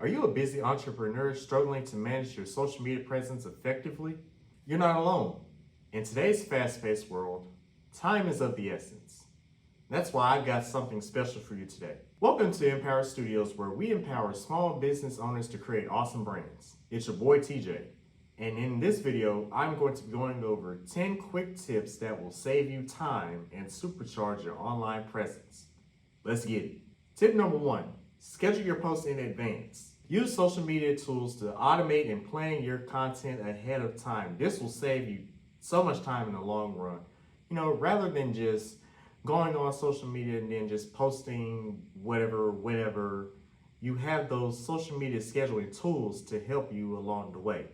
Are you a busy entrepreneur struggling to manage your social media presence effectively? You're not alone. In today's fast-paced world, time is of the essence. That's why I've got something special for you today. Welcome to Empower Studios, where we empower small business owners to create awesome brands. It's your boy TJ. And in this video, I'm going to be going over 10 quick tips that will save you time and supercharge your online presence. Let's get it. Tip number 1, schedule your posts in advance. Use social media tools to automate and plan your content ahead of time. This will save you so much time in the long run. Rather than just going on social media and then just posting whatever, you have those social media scheduling tools to help you along the way.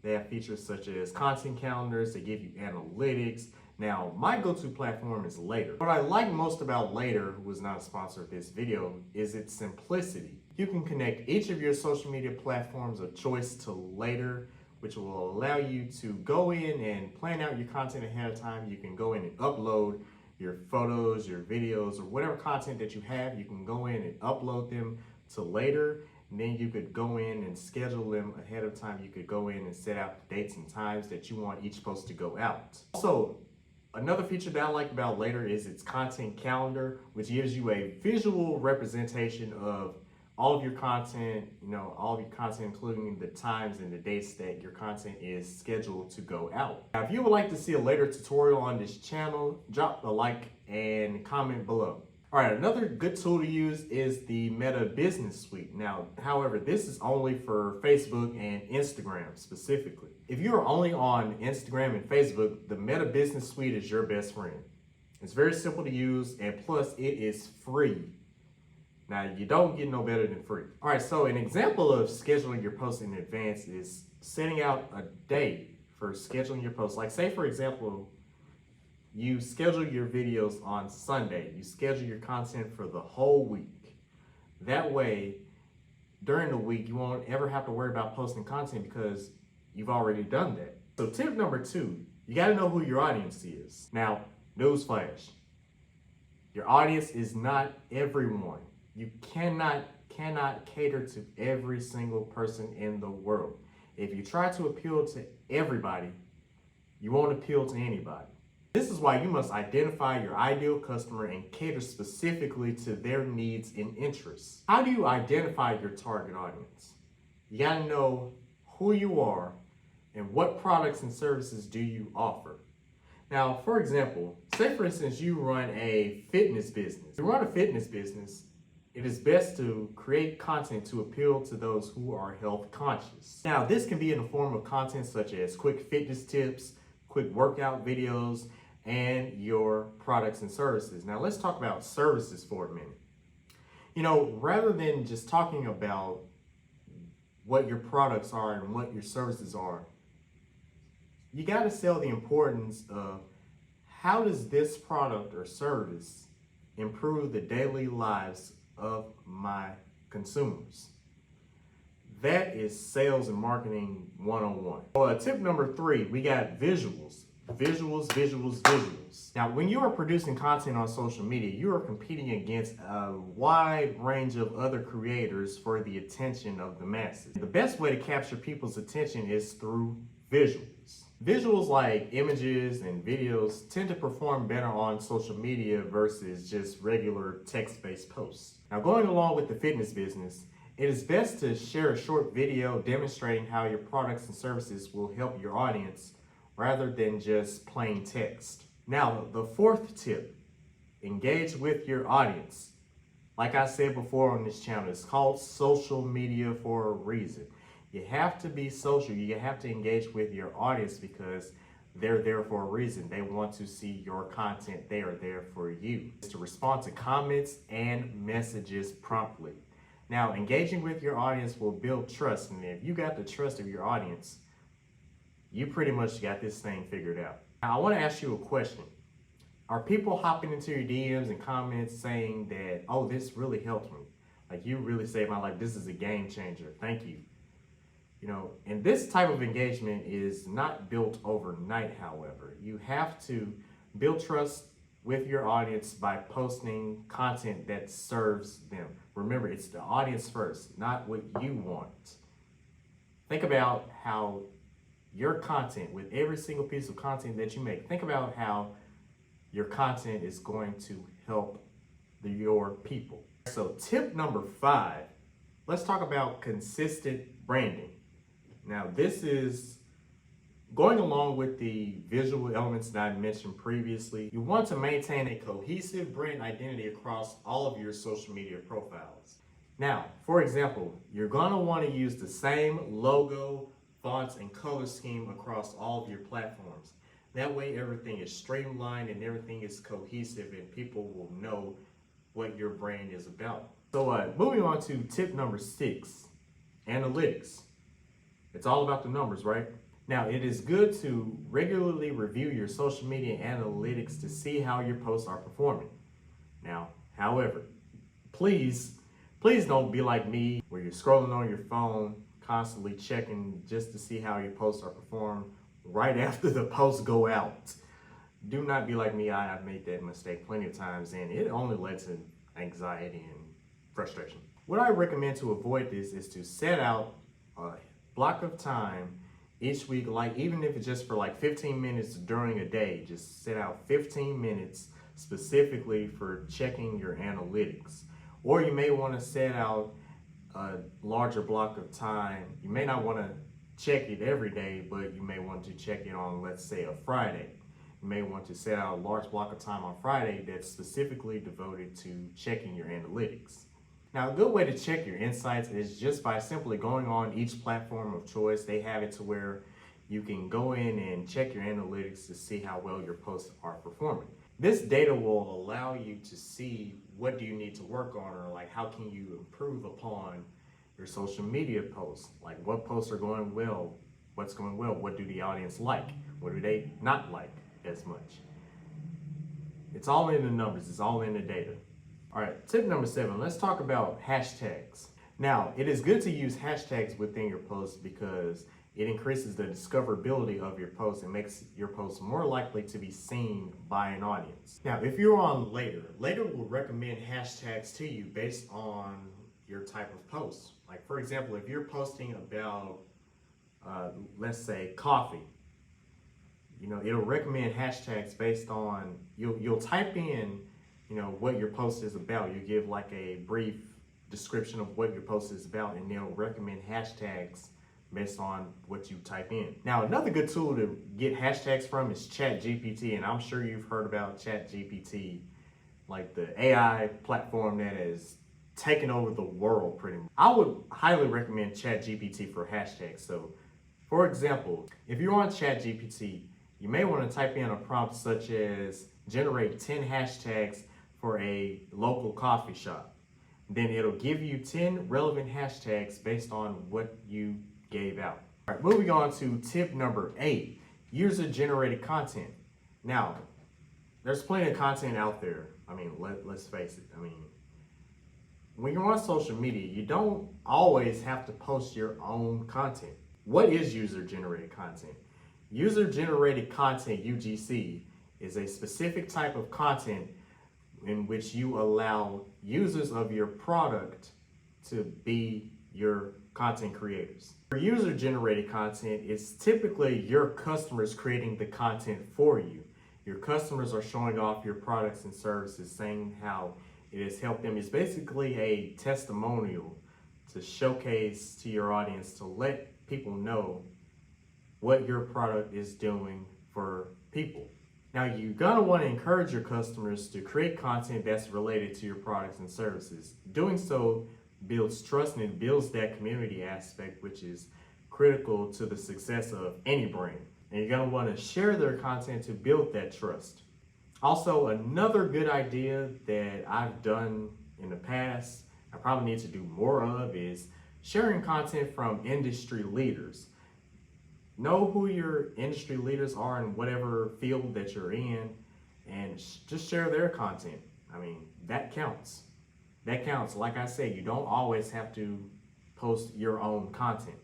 They have features such as content calendars, they give you analytics. Now, my go-to platform is Later. What I like most about Later, who is not a sponsor of this video, is its simplicity. You can connect each of your social media platforms of choice to Later, which will allow you to go in and plan out your content ahead of time. You can go in and upload your photos, your videos, or whatever content that you have. You can go in and upload them to Later. And then you could go in and schedule them ahead of time. You could go in and set out the dates and times that you want each post to go out. Also, another feature that I like about Later is its content calendar, which gives you a visual representation of all of your content, including the times and the dates that your content is scheduled to go out. Now, if you would like to see a later tutorial on this channel, drop a like and comment below. All right, another good tool to use is the Meta Business Suite. Now, however, this is only for Facebook and Instagram specifically. If you are only on Instagram and Facebook, the Meta Business Suite is your best friend. It's very simple to use, and plus it is free. Now, you don't get no better than free. All right, so an example of scheduling your posts in advance is setting out a date for scheduling your posts. Like, say, for example, you schedule your videos on Sunday. You schedule your content for the whole week. That way, during the week, you won't ever have to worry about posting content because you've already done that. So tip number 2, you gotta know who your audience is. Now, newsflash, your audience is not everyone. You cannot cater to every single person in the world. If you try to appeal to everybody, you won't appeal to anybody. This is why you must identify your ideal customer and cater specifically to their needs and interests. How do you identify your target audience? You gotta know who you are and what products and services do you offer. Now, for example, say for instance you run a fitness business. If you run a fitness business, it is best to create content to appeal to those who are health conscious. Now, this can be in the form of content such as quick fitness tips, quick workout videos, and your products and services. Now, let's talk about services for a minute. Rather than just talking about what your products are and what your services are, you got to sell the importance of how does this product or service improve the daily lives of my consumers. That is sales and marketing 101. Well, tip number 3, we got visuals. Visuals. Now, when you are producing content on social media, you are competing against a wide range of other creators for the attention of the masses. The best way to capture people's attention is through visuals. Visuals like images and videos tend to perform better on social media versus just regular text-based posts. Now, going along with the fitness business, it is best to share a short video demonstrating how your products and services will help your audience rather than just plain text. Now, the 4th tip, engage with your audience. Like I said before on this channel, it's called social media for a reason. You have to be social. You have to engage with your audience because they're there for a reason. They want to see your content. They are there for you. It's to respond to comments and messages promptly. Now, engaging with your audience will build trust. And if you got the trust of your audience, you pretty much got this thing figured out. Now, I want to ask you a question. Are people hopping into your DMs and comments saying that, oh, this really helped me? Like, you really saved my life. This is a game changer. Thank you. And this type of engagement is not built overnight, however. You have to build trust with your audience by posting content that serves them. Remember, it's the audience first, not what you want. Think about how your content, with every single piece of content that you make, think about how your content is going to help your people. So tip number 5, let's talk about consistent branding. Now, this is going along with the visual elements that I mentioned previously. You want to maintain a cohesive brand identity across all of your social media profiles. Now, for example, you're going to want to use the same logo, fonts, and color scheme across all of your platforms. That way everything is streamlined and everything is cohesive and people will know what your brand is about. So moving on to tip number 6, analytics. It's all about the numbers, right? Now, it is good to regularly review your social media analytics to see how your posts are performing. Now, however, please don't be like me where you're scrolling on your phone, constantly checking just to see how your posts are performed right after the posts go out. Do not be like me. I have made that mistake plenty of times, and it only led to anxiety and frustration. What I recommend to avoid this is to set out a block of time each week, like even if it's just for like 15 minutes during a day, just set out 15 minutes specifically for checking your analytics. Or you may want to set out a larger block of time. You may not want to check it every day, but you may want to check it on, let's say, a Friday. You may want to set out a large block of time on Friday that's specifically devoted to checking your analytics. Now, a good way to check your insights is just by simply going on each platform of choice. They have it to where you can go in and check your analytics to see how well your posts are performing. This data will allow you to see what do you need to work on, or like how can you improve upon your social media posts. Like what posts are going well, what's going well, what do the audience like, what do they not like as much. It's all in the numbers, it's all in the data. All right, tip number 7, let's talk about hashtags. Now, it is good to use hashtags within your posts because it increases the discoverability of your post and makes your post more likely to be seen by an audience. Now, if you're on Later will recommend hashtags to you based on your type of post. Like, for example, if you're posting about, let's say, coffee, it'll recommend hashtags based on, you'll type in, what your post is about. You give like a brief description of what your post is about, and they'll recommend hashtags based on what you type in. Now, another good tool to get hashtags from is ChatGPT, and I'm sure you've heard about ChatGPT, like the AI platform that has taken over the world pretty much. I would highly recommend ChatGPT for hashtags. So, for example, if you're on ChatGPT, you may want to type in a prompt such as generate 10 hashtags for a local coffee shop. Then it'll give you 10 relevant hashtags based on what you gave out. All right, moving on to tip number 8, user-generated content. Now, there's plenty of content out there. I mean, let's face it. I mean, when you're on social media, you don't always have to post your own content. What is user-generated content? User-generated content, UGC, is a specific type of content in which you allow users of your product to be your content creators. For user-generated content, it's typically your customers creating the content for you. Your customers are showing off your products and services, saying how it has helped them. It's basically a testimonial to showcase to your audience, to let people know what your product is doing for people. Now, you're gonna want to encourage your customers to create content that's related to your products and services. Doing so builds trust and it builds that community aspect, which is critical to the success of any brand. And you're gonna want to share their content to build that trust. Also, another good idea that I've done in the past, I probably need to do more of, is sharing content from industry leaders. Know who your industry leaders are in whatever field that you're in, and just share their content. I mean, that counts. That counts. Like I said, you don't always have to post your own content.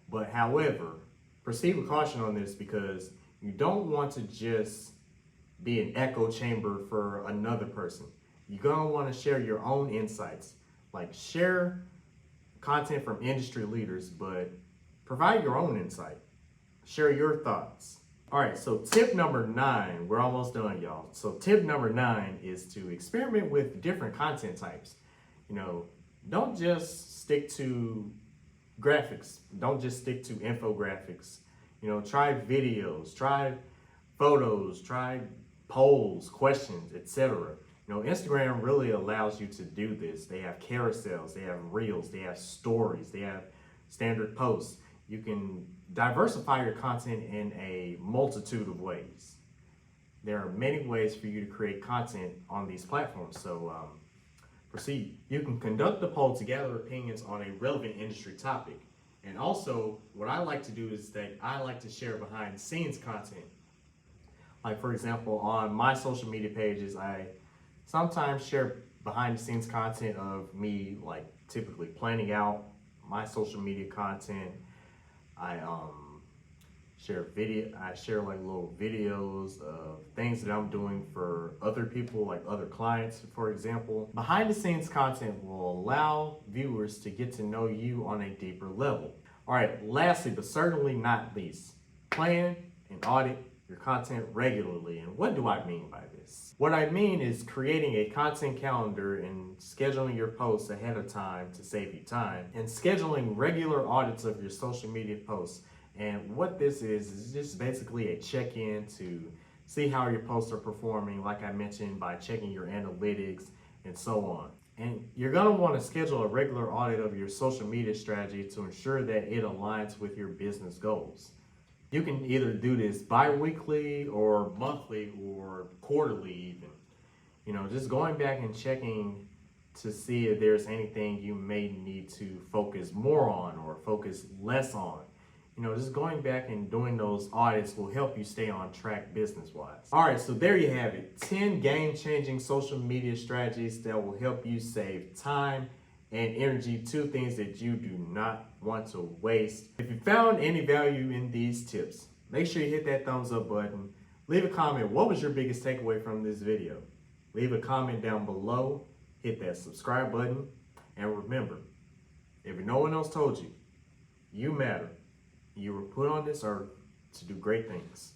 But however, proceed with caution on this because you don't want to just be an echo chamber for another person. You're gonna want to share your own insights. Like, share content from industry leaders, but provide your own insight. Share your thoughts. All right, so tip number 9, we're almost done, y'all. So tip number 9 is to experiment with different content types. Don't just stick to graphics. Don't just stick to infographics. Try videos, try photos, try polls, questions, etc. Instagram really allows you to do this. They have carousels, they have reels, they have stories, they have standard posts. You can diversify your content in a multitude of ways. There are many ways for you to create content on these platforms. So proceed. You can conduct a poll to gather opinions on a relevant industry topic. And also, what I like to do is that I like to share behind the scenes content. Like, for example, on my social media pages, I sometimes share behind the scenes content of me, like typically planning out my social media content. I share like little videos of things that I'm doing for other people, like other clients, for example. Behind the scenes content will allow viewers to get to know you on a deeper level. All right, lastly, but certainly not least, plan and audit your content regularly. And what do I mean by this? What I mean is creating a content calendar and scheduling your posts ahead of time to save you time, and scheduling regular audits of your social media posts. And what this is just basically a check-in to see how your posts are performing, like I mentioned, by checking your analytics and so on. And you're gonna wanna schedule a regular audit of your social media strategy to ensure that it aligns with your business goals. You can either do this bi-weekly or monthly or quarterly even. Just going back and checking to see if there's anything you may need to focus more on or focus less on. Just going back and doing those audits will help you stay on track business-wise. All right, so there you have it. 10 game-changing social media strategies that will help you save time and energy, 2 things that you do not want to waste. If you found any value in these tips, make sure you hit that thumbs up button. Leave a comment. What was your biggest takeaway from this video? Leave a comment down below. Hit that subscribe button. And remember, if no one else told you, you matter. You were put on this earth to do great things.